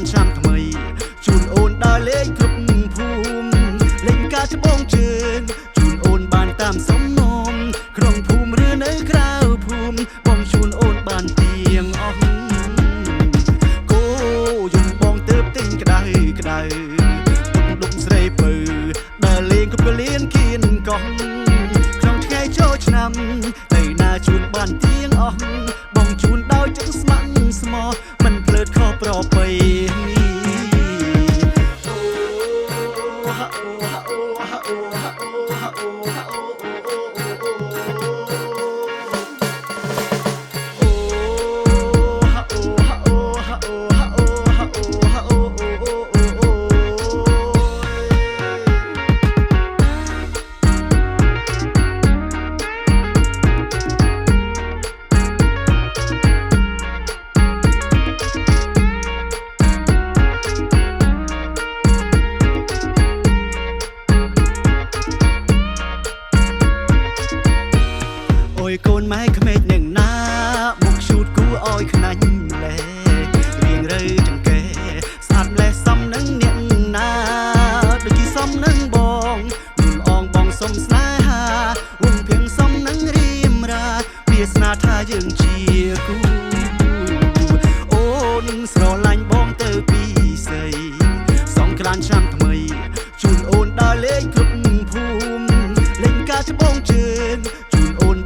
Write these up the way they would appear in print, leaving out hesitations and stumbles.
នឆ្នាំថ្មីជូនអូនដើរលេងគ្រប់ភូមិលេងការច្បងជើងជូនអូនបានតាមសំណុំក្នុងភូមិឬនៅក្រៅភូមិបងជូនអូនបានទៀងអស់គោយំបងទៅទិញក្តៅក្តៅដុំស្រីពៅដើរលេងក៏លៀនគៀនកោះក្នុងថ្ងៃចូលឆ្នាំទៅណាជូនបានទៀងអស់បងជូនដោយចិត្តស្ម័គ្រស្មោះមិនភ្លើតខុសប្រពៃកូនម៉ែក្មេកនឹងណាមកឈូតគូឲ្យខ្នាញ់លែរៀងរើចង្កេស្អាតលែសំនឹងអ្នកណាដូចជាសំនឹងបងមានអងបងសុំស្នេហាវងភៀងសំនឹងរៀមរាវាសនាថាយើងជាគូអូនស្រឡាញ់បងទៅពីស្រីសងក្រានឆ្នាំថ្មីជូនអូនដើរលេងគ្រប់ភូមិលេងការច្បងជើង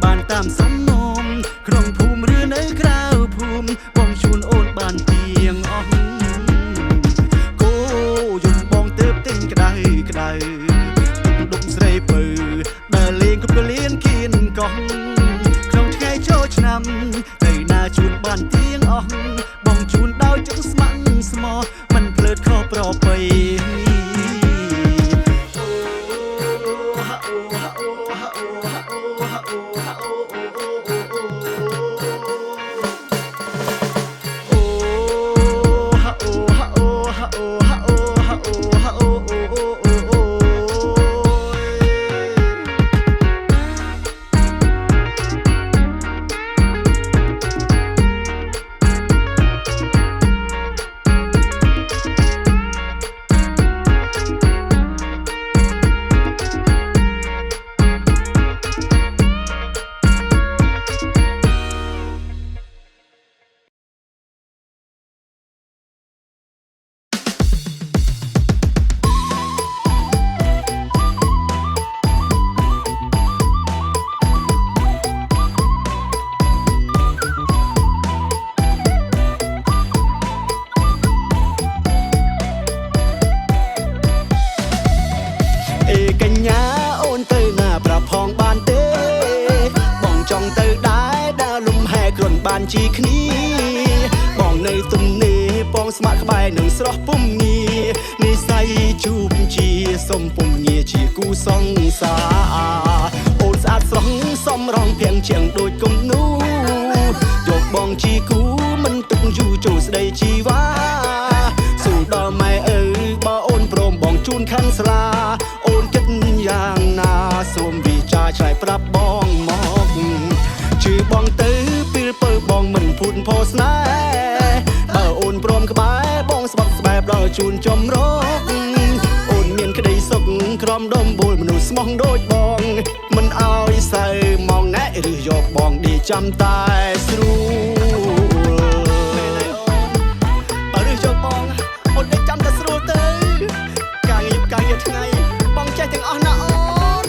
បានតាមសំណុំក្នុងភូមិឬនៅក្រៅភូមិបងជូនអូនបានទៀងអស់គោយំបងទៅទិញក្តៅក្តៅដុំស្រីពៅដើរលេងក៏លៀនគៀនកោះក្នុងថ្ងៃចូលឆ្នាំទៅណាជូនបានទៀងអស់បងជូនដោយចិត្តស្ម័គ្រស្មោះមិនភ្លើតខុសប្រពៃបានជីគ្នាបងនៅទំនេរបងស្ម័គ្រក្បែរនឹងស្រស់ពុំងារនិស័យជួបជាសុំពុំងារជាគូសង្សារអូនស្អាតស្រស់សំរងភាំងជាងដូចគំនូយកបងជីគូមិនទុកយូរចូលស្ដីជីវ៉ាសូមដល់ម៉ែអើបើអូនព្រមបងជូនខាន់ស្លាអូនគិតយ៉ាងណាសូមវិចារឆ្លើយប្រាប់បងមកជឿបងទៅពេលពើបងមិនភូតផោស្នេហ៍បើអូនព្រមក្បែរបងស្បត់ស្បែបដល់ជូនចំរកអូនមានក្តីសុខក្រំដុំបូលមនុស្សស្មោះដូចបងមិនអោយសៅមកណែឬយកបងឌីចាំតែស្រួលបើឬយកបងអូនឌីចាំតែស្រួលទៅការងារថ្ងៃបងចេះទាំងអស់ណាអូន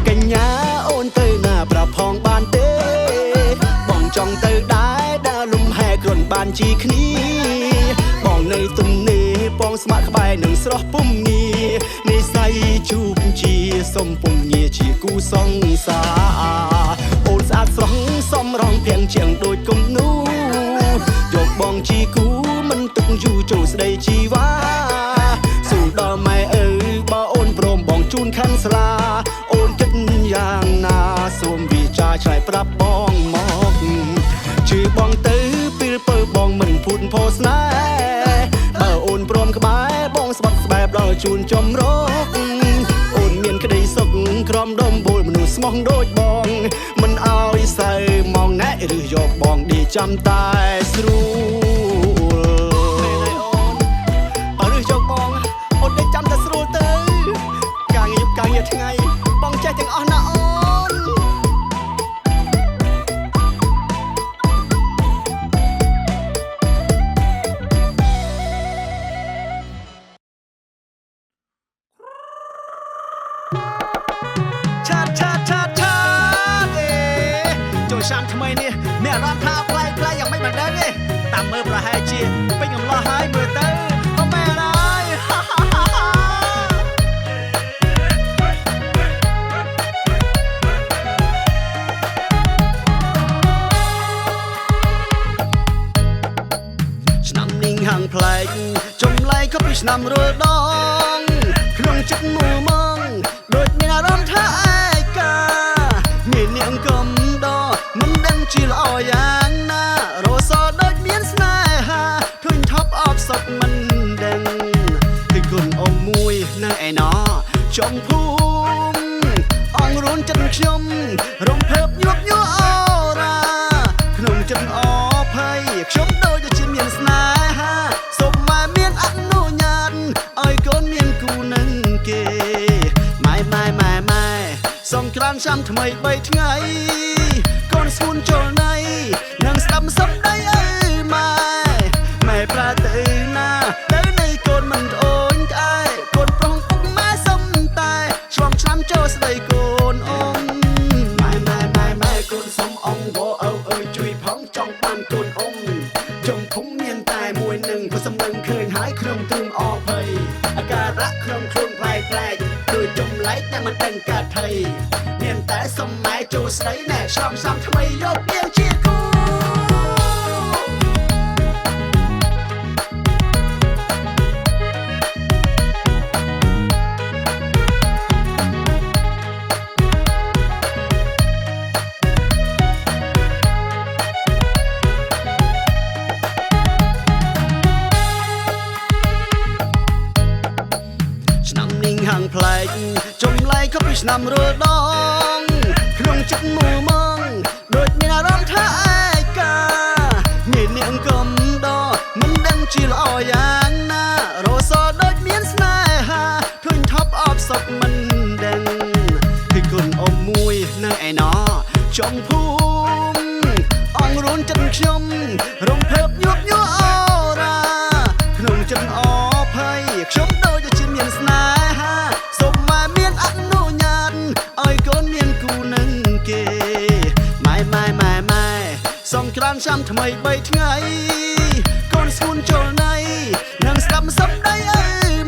កញ្ញាអូនទៅណាប្រាប់ផងបានទេបងចង់ទៅដែរដើរលំហែគ្រាន់បានជីគ្នាបងនៅទំនេរបងស្ម័គ្រក្បែរនឹងស្រស់ពុំងារនិស័យជួបជាសុំពុំងារជាគូសង្សារអូនស្អាតស្រស់សំរងភាំងជាងដូចគំនូយកបងជីគូមិនទុកយូរចូលស្ដីជីវ៉ាសូមដល់ម៉ែអើបើអូនព្រមបងជូនខាន់ស្លាអូនគិតយ៉ាងណាសូមវិចារឆ្លើយប្រាប់បងមកជឿបងទៅពេលពើបងមិនភូតផោស្នេហ៍បើអូនព្រមក្បែរបងស្បត់ស្បែបដល់ជូនចំរកអូនមានក្តីសុខក្រំដុំ បូលមនុស្សស្មោះដូចបងមិនអោយសៅមកណែឬយកបងឌីចាំតែស្រួលអូនឬយកបងអូនដេកចាំតែស្រួលទៅការងារការងារថ្ងៃបងចេះទាំងអស់ណាអូនឆាចូលឆ្នាំថ្មីនេះមានអារម្មណ៍ថាប្លែកយ៉ាងមិនបានដឹងទេតាមមើលប្រហែលជាពេញកំឡោះហើយមើលទៅអូមែនហើយឆ្នាំនេះហាងប្លែកចម្លែកក៏ពីឆ្នាំរលដងក្នុងចិត្តមួម៉ងដូចមានអារម្មណ៍ថាឯកាមាននាងកំដមិនដឹងជាល្អយ៉ាងណារសដូចមានស្នេហាឃើញថប់អបសុកមិនដឹងគឺគុណអមមួយនៅឯណោចុងភូមិអងរួនចិត្តខ្ញុំរំភើបញាប់ញ័រអូរ៉ាក្នុងចិត្តអភ័យខ្ញុំដូចជាមានស្នេហាសូមម៉ែមានអនុញ្ញាតឲ្យកូនមានគូនឹងគេម៉ែសង្គ្រាមឆ្នាំថ្មី3ថ្ងៃកូនស្ងួនចូលណៃនឹងស្ដាប់សំដីអើម៉ែប្រាទៅណាទៅនៃកូនមិនត្អូញត្អែកូនប្រុងពុកម៉ែសុំតែឆ្លងឆ្នាំចូលស្ដីកូនអ៊ំម៉ែកូនសុំអងវអើអើយជួយផងចង់បានកូនអ៊ំចង់ភុំមានតែមួយនឹងព្រោះសំនឹងឃើញហើយក្នុងទ្រឹងអភ័យអាការៈក្នុងខ្លួនប្លែកដូចចម្លែកតែមិនដឹងកាត់ថៃមានតែសុំម៉ែចូលស្ដីណែឆ្លងឆ្នាំថ្មីយកនាងជាគូហាងប្លែកចម្លែកក៏ពីឆ្នាំរលដងក្នុងចិត្តមួម៉ងដូចមានអារម្មណ៍ថាឯកាមាននាងកំដមិនដឹងជាល្អយ៉ាងណារសដូចមានស្នេហាឃើញថប់អបសុកមិនដឹងគឺគុណអមមួយនៅឯណោចុងភូមិអងរួនចិត្តខ្ញុំរំភើបញាប់ញ័រអូរ៉ាក្នុងចិត្តអភ័យខ្ញុំដូចជាមានស្នេហាសូមម៉ែមានអនុញ្ញាតឲ្យកូនមានគូនឹងគេម៉ែសង្គ្រាមឆ្នាំថ្មី3ថ្ងៃកូនស្ងួនចូលណៃនឹងស្ដាប់សំដីអើ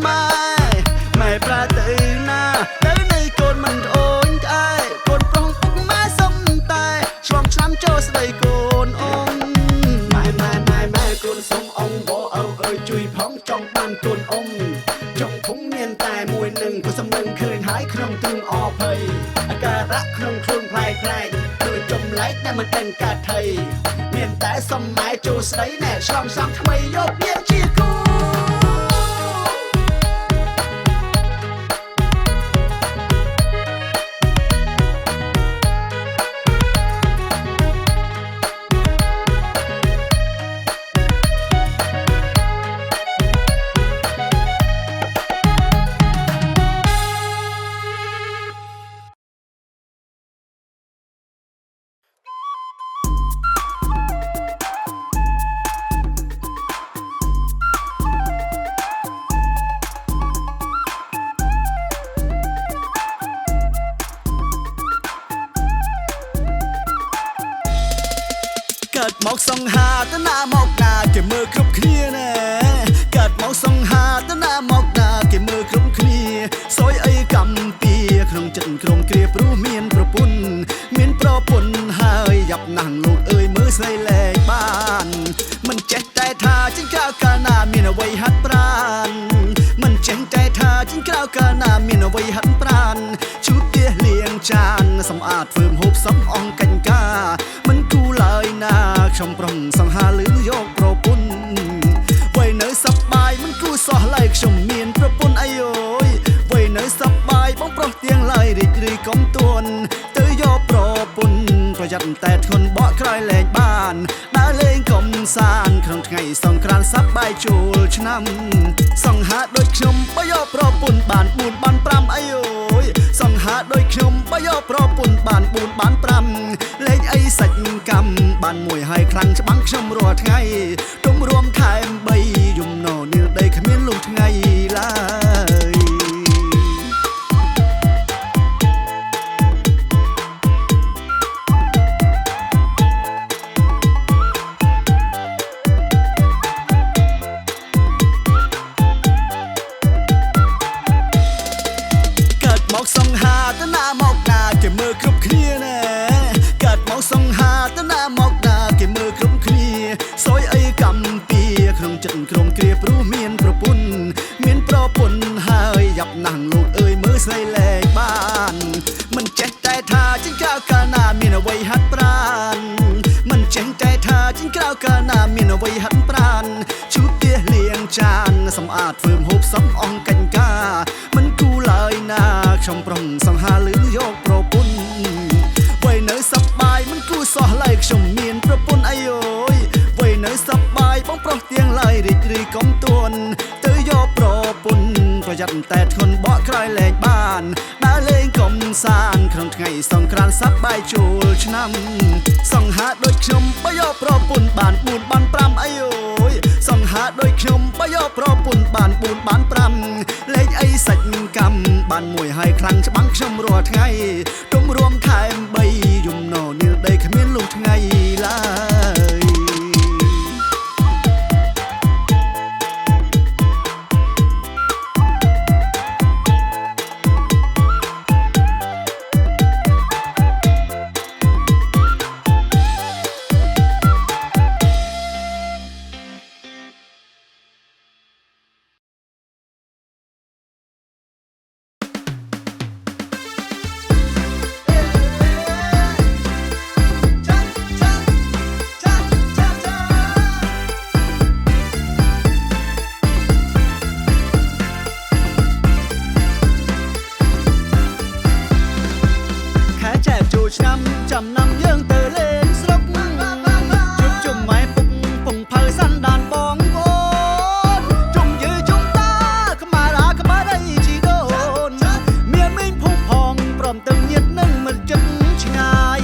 ម៉ែប្រាទៅណាទៅនៃកូនមិនត្អូញត្អែកូនប្រុងពុកម៉ែសុំតែឆ្លងឆ្នាំចូលស្ដីកូនអ៊ំម៉ែកូនសុំអងវអើអើយជួយផងចង់បានកូនអ៊ំចង់ភុំមានតែមួយនឹងព្រោះសំនឹងឃើញហើយក្នុងទ្រឹងអភ័យអាការៈក្នុងខ្លួនប្លែកដូចចម្លែកតែមិនដឹងកាត់ថៃមានតែសុំម៉ែចូលស្ដីណែឆ្លងឆ្នាំថ្មីយកនាងជាគូកើតមកសង្ហាតណាមកណាគេមើលគ្រប់គ្នាណែកើតមកសង្ហាតណាមកណាគេមើលគ្រប់គ្នាសយអីកម្ពីក្នុងចិត្តក្រុមគ្រាព្រោះមានប្រពន្ធហើយយ៉ាប់ណាស់លោកអើយមើលស្រីលែងបានមិនចេះតែថាចិញ្ចៅកាលណាមានអ្វីហាត់ប្រានមិនចេះតែថាចិញ្ចៅកាលណាមានអ្វីហាត់ប្រានជូតទៀះលៀងចានសម្អាតធ្វើម្ហូបសំអងកាញ់កាមិនគូឡើយណាខ្ញុំប្រុងសង្ហាលឺយកប្រពន្ធវ័យនៅសប្បាយមិនគូសោះឡើយខ្ញុំមានប្រពន្ធអាយយវ័យនៅសប្បាយបងប្រុសទៀងឡើយរីករាយកុំទួន ទៅយកប្រពន្ធប្រយ័ត្នតែធ្ងន់បកក្រោយលែងបានដើរលេងកំសាន្តក្នុងថ្ងៃសង្គ្រាន្តសប្បាយចូលឆ្នាំសង្ហាដូចខ្ញុំបើយកប្រពន្ធបាន4បាន5អីអូយសង្ហាដូចខ្ញុំបើយកប្រពន្ធបាន4បាន5លេងអីសាច់កម្មបានមួយហើយខ្លាំងច្បាំងខ្ញុំរាល់ថ្ងៃទុំរួមខែ3យំណោនីលដីគ្មានលុះថ្ងៃឡើយមកសង្ហាតណាមកណាគេមើលគ្រប់គ្នាណែកើតមកសង្ហាតណាមកណាគេមើលគ្រប់គ្នាសយអីកម្មពីក្នុងចិត្តក្រុមគ្រាព្រោះមានប្រពន្ធមានប្រពន្ធហើយយ៉ាប់ណាស់លោកអើយមើលស្រីលែងបានមិនចេះតែថាចិញ្ចៅកាលណាមានអ្វីហាត់ប្រានមិនចេះតែថាចិញ្ចៅកាលណាមានអ្វីហាត់ប្រានជួបទៀះលៀងចានសម្អាតធ្វើមហូបសំអងកាញ់កាមិនគូឡើយណាខ្ញុំប្រងសង្ហាលឺយកប្រពន្ធវ័យនៅសប្បាយមិនគូសោះឡើយខ្ញុំមានប្រពន្ធអីអូយវ័យនៅសប្បាយបងប្រុសទៀងឡើយរីករាយកុំទួនទៅយកប្រពន្ធប្រយ័ត្នតែធ្ងន់បកក្រោយលែងបានដើរលេងកំសាន្តក្នុងថ្ងៃសង្គ្រាន្តសប្បាយចូលឆ្នាំសង្ហាដូចខ្ញុំបើយកប្រពន្ធបាន4បាន5អីអូយសង្ហាដូចខ្ញុំបើយកប្រពន្ធបាន4បាន5លេងអីសាច់កម្មបានមួយហើយខ្លាំងច្បាំងខ្ញុំរាល់ថ្ងៃទុំរួមខែ3យំណោនីលដីគ្មានលុះថ្ងៃឡើយឆ្នាំចំណាំយើងទៅលេងស្រុកជួបជុំម៉ែពុកពងផៅសាន់ដានបងប្អូនជុំយឺជុំតាក្បាលអាក្បាលដៃជីដូនមានមីងភូមិផងព្រមទាំងញាតិនឹងមិនចិត្តឆ្ងាយ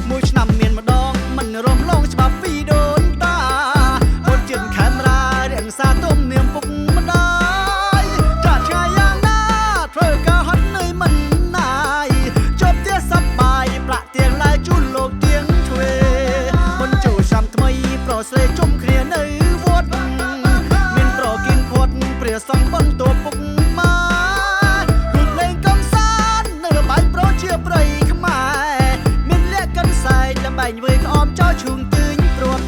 មួយឆ្នាំមានម្ដងមិនរំលងច្បាប់ពីដូនតាអូនជិនខេមរារៀងសាទុំនាមពុកម្ដាយចាត់ឆ្ងាយយ៉ាងណាធ្វើការហត់នឿយមិនណាយជប់ទៀតសប្បាយប្រាក់ទៀងឡាយជូនលោកទៀងទ្វេមិនចូលឆ្នាំថ្មីប្រស្រែកជុំគ្នានៅវត្តមានប្រគិនផុតព្រះសង្ឃបន្ទាប់ពុកម៉ែរូបលេងកំសាន្តនៅល្បែងប្រជាប្រិយខ្មែរមានលក្ខណៈសែកល្បែងវើយក្អមចោលឈូងទើញព្រាត់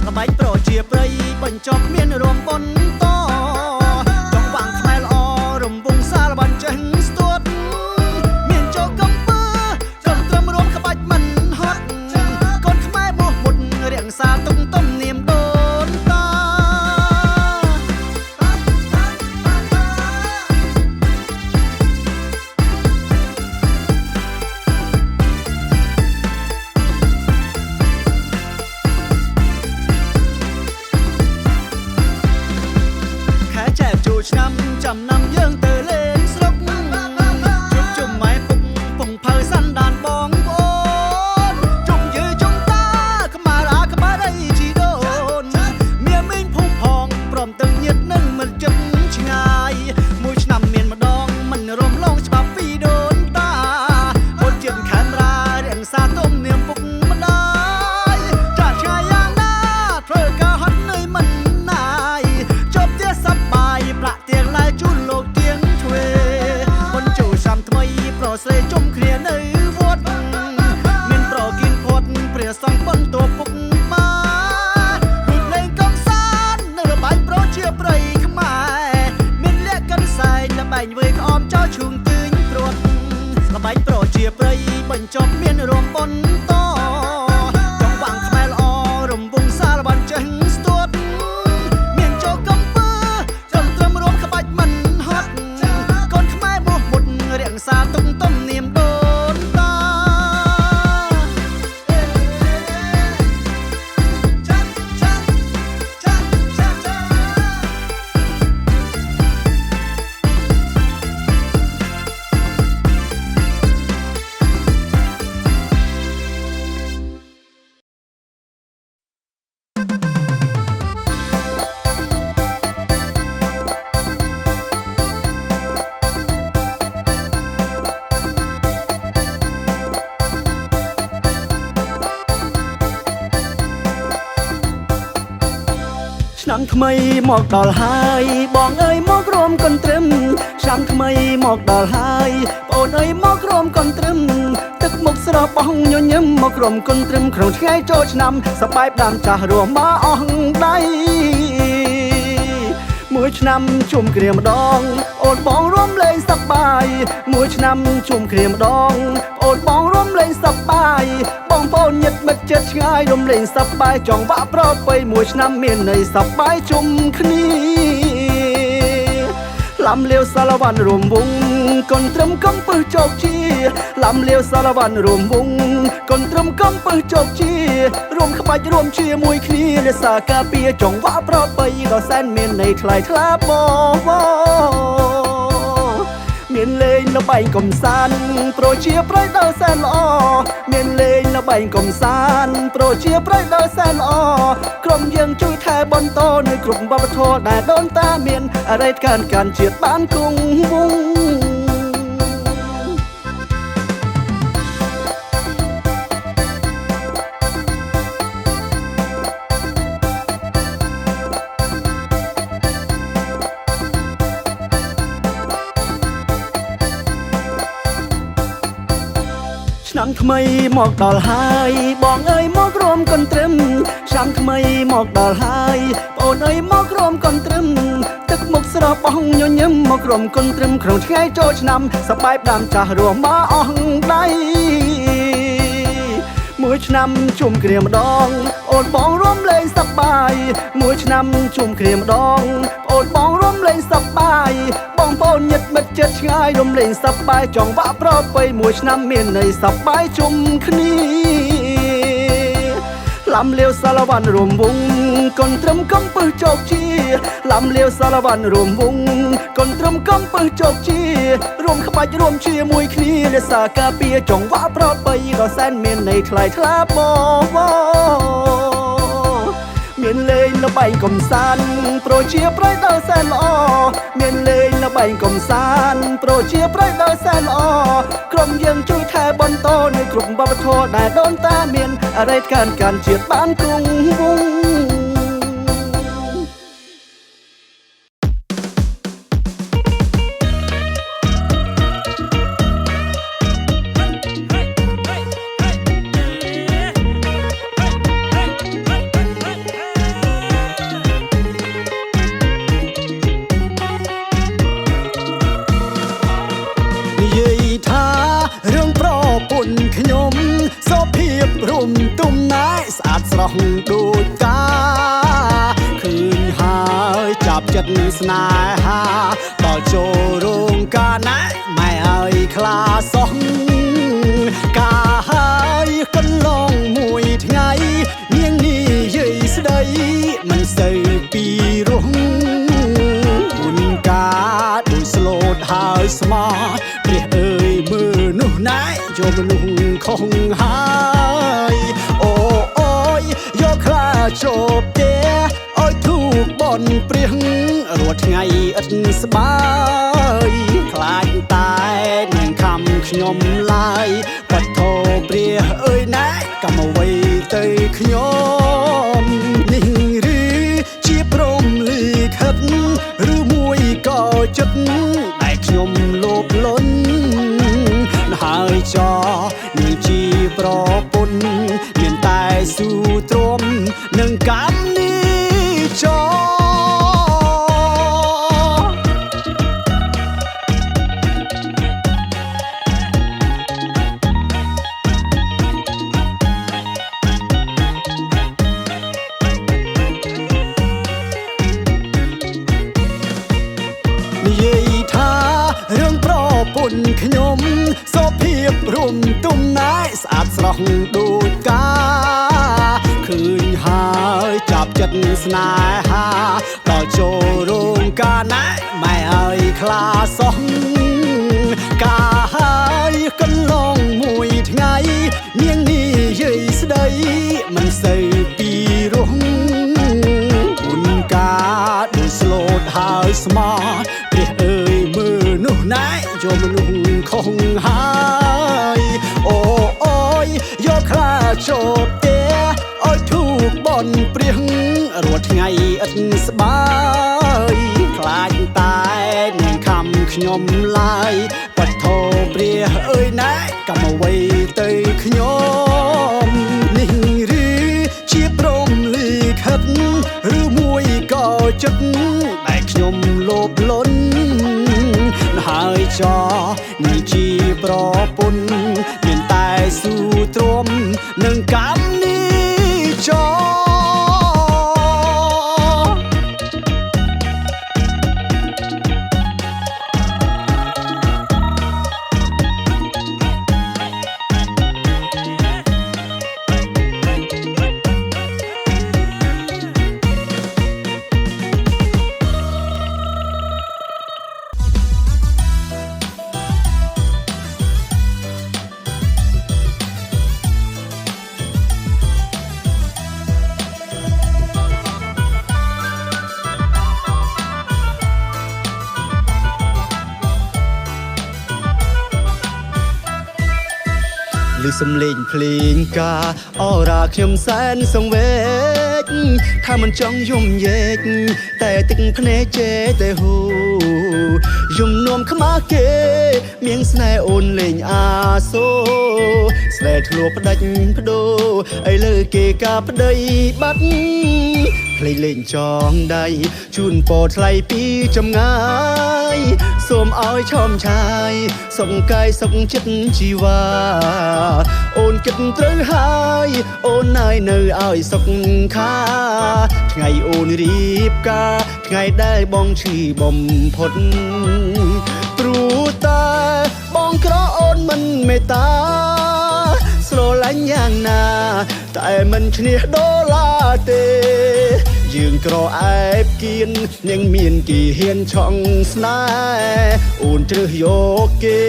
ល្បែងប្រជាប្រិយបញ្ចប់មានរំបុនតចង់វាងខ្មែរល្អរំវងសាលបានចេះស្ទាត់មានចូលកំពើចំត្រឹមរួមក្បាច់មិនហត់កូនខ្មែរបោះមុតរៀងសាទុំទំនៀមដូនតាខែចែកចូលឆ្នាំចំណាំយើងទៅលេងស្រុកជួបជុំម៉ែពុកពងផៅសាន់ដានបងប្អូនជុំយឺជុំតាក្បាលអាក្បាលដៃជីដូនមានមីងភូមិផងព្រមទាំងញាតិនឹងមិនចិត្តឆ្ងាយមួយឆ្នាំមានម្ដងមិនរំលងច្បាប់ពីដូនតាអូនជិនខេមរារៀងសាទុំនាមពុកម្ដាយចាត់ឆ្ងាយយ៉ាងណាធ្វើការហត់នឿយមិនណាយជប់ទៀតសប្បាយប្រាក់ទៀងឡាយជូនលោកទៀងទ្វេមិនចូលឆ្នាំថ្មីប្រស្រែកជុំគ្នានៅវត្តមានប្រគិនផុតព្រះសង្ឃបន្ទាប់ពុកម៉ែរូបលេងកំសាន្តនៅល្បែងប្រជាប្រិយខ្មែរមានលក្ខណៈសែកល្បែងវើយក្អមចោលឈូងទើញព្រាត់ល្បែងប្រជាប្រិយបញ្ចប់មានរំបុនតចង់វាងខ្មែរល្អរំវងសាលបានចេះស្ទាត់មានចូលកំពើចំត្រឹមរួមក្បាច់មិនហត់កូនខ្មែរបោះមុតរៀងសាទុំទំនៀមដូនតា ឆ្នាំថ្មីមកដល់ហើយបងអើយមករំកន្ទ្រឹមឆ្នាំថ្មីមកដល់ហើយបងអូនអើយមករំកន្ទ្រឹមទឹកមុខស្រស់បងញញឹមមករំកន្ទ្រឹមក្នុងថ្ងៃចូលឆ្នាំសប្បាយផ្ដាំចាស់រួមមកអស់ដៃមួយឆ្នាំជុំគ្រាម្ដងអូនបងរួមលេងសប្បាយមួយឆ្នាំជុំគ្រាម្ដងអូនបងរួមលេងសប្បាយបងប្អូនញាតិមិត្តជិតឆ្ងាយរួមលេងសប្បាយចង់វាក់ប្រពៃមួយឆ្នាំមានន័យសប្បាយជុំគ្នាលំលាវសារវ័នរួមវងកូនត្រឹមកំពឹសជោគជាលំលាវសារវ័នរួមវងកូនត្រឹមកំពឹសជោគជារួមក្បាច់រួមជាមួយគ្នារាសាការពារចង់វាក់ប្រពៃក៏សែនមានន័យថ្លៃថ្លាបងមានលេងល្បែងកំសាន្តប្រជាប្រិយដល់សែនល្អមានលេងល្បែងកំសាន្តប្រជាប្រិយដល់សែនល្អក្រុមយើងជួយថែបន្តនៅគ្រប់វប្បធម៌ដែលដូនតាមានអរិយការជាតិបានគង់វង្សឆ្នាំថ្មីមកដល់ហើយបងអើយមករំកន្ទ្រឹមឆ្នាំថ្មីមកដល់ហើយបងអូនអើយមករំកន្ទ្រឹមទឹកមុខស្រស់បងញញឹមមករំកន្ទ្រឹមក្នុងថ្ងៃចូលឆ្នាំសប្បាយផ្ដាំចាស់រួមមកអស់ដៃមួយឆ្នាំជុំគ្រាម្ដងអូនបងរួមលេងសប្បាយមួយឆ្នាំជុំគ្រាម្ដងអូនបងរួមលេងសប្បាយបងប្អូនញាតិមិត្តជិតឆ្ងាយរួមលេងសប្បាយចង់វាក់ប្រពៃមួយឆ្នាំមានន័យសប្បាយជុំគ្នាលំលាវសារវ័នរួមវងកូនត្រឹមកំពឹសជោគជាលំលាវសារវ័នរួមវងកូនត្រឹមកំពឹសជោគជារួមក្បាច់រួមជាមួយគ្នារាសាការពារចង់វាក់ប្រពៃក៏សែនមានន័យថ្លៃថ្លាបងមានលេងល្បែងកំសាន្តប្រជាប្រិយដល់សែនល្អមានលេងល្បែងកំសាន្តប្រជាប្រិយដល់សែនល្អក្រុមយើងជួយថែបន្តនៅគ្រប់វប្បធម៌ដែលដូនតាមានអរិយការជាតិបានគង់វង្សខ្ញុំសុភាពរុំទុំណែស្អាតស្រស់ដូចកាឃើញហើយចាប់ចិត្តស្នេហាដល់ចូលរោងការណែម៉ែឲ្យខ្លាសោះការហើយកន្លងមួយថ្ងៃនាងនេះយាយស្ដីមិនសូវពីរោះមុនការដូចស្លូតហើយស្មោះព្រះអើយមើលនោះណែយកមនុស្សខុសហើយអូយយកខ្លាចូលផ្ទះឲ្យធូបបន់ព្រះរាល់ថ្ងៃឥតស្បាយខ្លាចតែនឹងខំខ្ញុំឡើយបទធោព្រះអើយណែកម្មអ្វីទៅខ្ញុំនេះឬជាព្រមលិខិតឬមួយក៏ចិត្តដែលខ្ញុំលោភលន់ហើយចោនឹងជាប្រពន្ធមានតែស៊ូទ្រាំនឹងកម្មនេះចោនិយាយថារឿងប្រពន្ធខ្ញុំសុភាពរុំទុំណែស្អាតស្រស់ដូចកាឃើញហើយចាប់ចិត្តស្នេហាដល់ចូលរោងការណែម៉ែឲ្យខ្លាសោះការហើយកន្លងមួយថ្ងៃនាងនេះយាយស្ដីមិនសូវពីរោះមុនការដូចស្លូតហើយស្មោះព្រះអើយមើលនោះណែយកមនុស្សខុសហើយអូយយកខ្លាចូលផ្ទះឲ្យធូបបន់ព្រះរាល់ថ្ងៃឥ ឥតស្បាយខ្លាចតែនឹងខំខ្ញុំឡើយបថោព្រះអើយណែកំអ្វីទៅខ្ញុំនេះឬជាព្រមលិខិតឬមួយក៏ចិត្តតែខ្ញុំលោភលន់ហើយចោនេះជាប្រពន្ធមានតែស៊ូទ្រាំនឹងកម្មនេះចោឬសំលេងភ្លេងការអរាខ្ញុំសែនសង្វេគថាមិនចង់យំយេកតែទឹកភ្នែកចេតែហូយំនោមខ្មាស់គេមៀងស្នេហ៍អូនលេងអាសូស្នេហ៍ធ្លាប់ផ្ដាច់បដូរឥឡូវគេការប្តីបាត់ភ្លេងលេងចងដៃជូនពរថ្លៃពីចម្ងាយសូមឲ្យឆោមឆាយសុខកាយសុខចិត្តជីវ៉ាអូនគិតត្រូវហើយអូនណៃនៅឲ្យសុខខាថ្ងៃអូនរៀបការថ្ងៃដែលបងឈឺបំផុតព្រោះតែបងក្រអូនមិនមេត្តាស្រឡាញ់យ៉ាងណាតែមិនឈ្នះដុល្លារទេយើងក្រអែបគៀននឹងមានគេហ៊ានឆក់ស្នេហ៍អូនជ្រើសយកគេ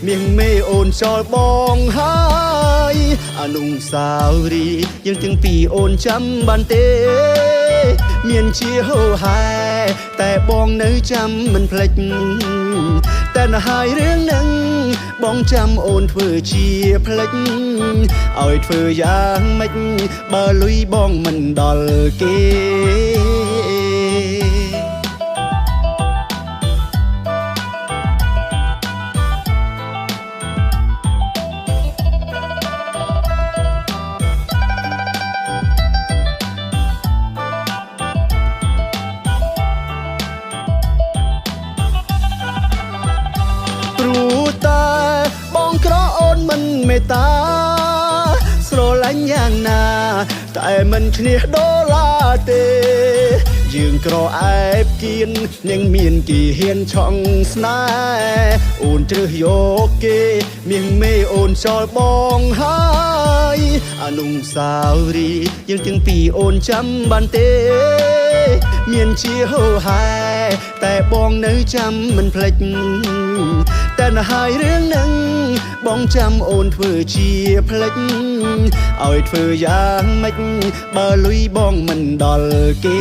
មៀងមេអូនចោលបងហើយអនុស្សាវរីយ៍យើងទាំងពីរអូនចាំបានទេមានជាហូហែតែបងនៅចាំមិនភ្លេចតែណហើយរឿងនឹងបងចាំអូនធ្វើជាភ្លេចឲ្យធ្វើយ៉ាងម៉េចបើលុយបងមិនដល់គេមិនមេត្តាស្រឡាញ់យ៉ាងណាតែមិនឈ្នះដុល្លារទេយើងក្រអែបគៀននឹងមានគេហ៊ានឆក់ស្នេហ៍អូនជ្រើសយកគេមៀងមេអូនចោលបងហើយអនុស្សាវរីយ៍យើងទាំងពីរអូនចាំបានទេមានជាហូហែតែបងនៅចាំមិនភ្លេចតែណហើយរឿងនឹងបងចាំអូនធ្វើជាភ្លេចឲ្យធ្វើយ៉ាងម៉េចបើលុយបងមិនដល់គេ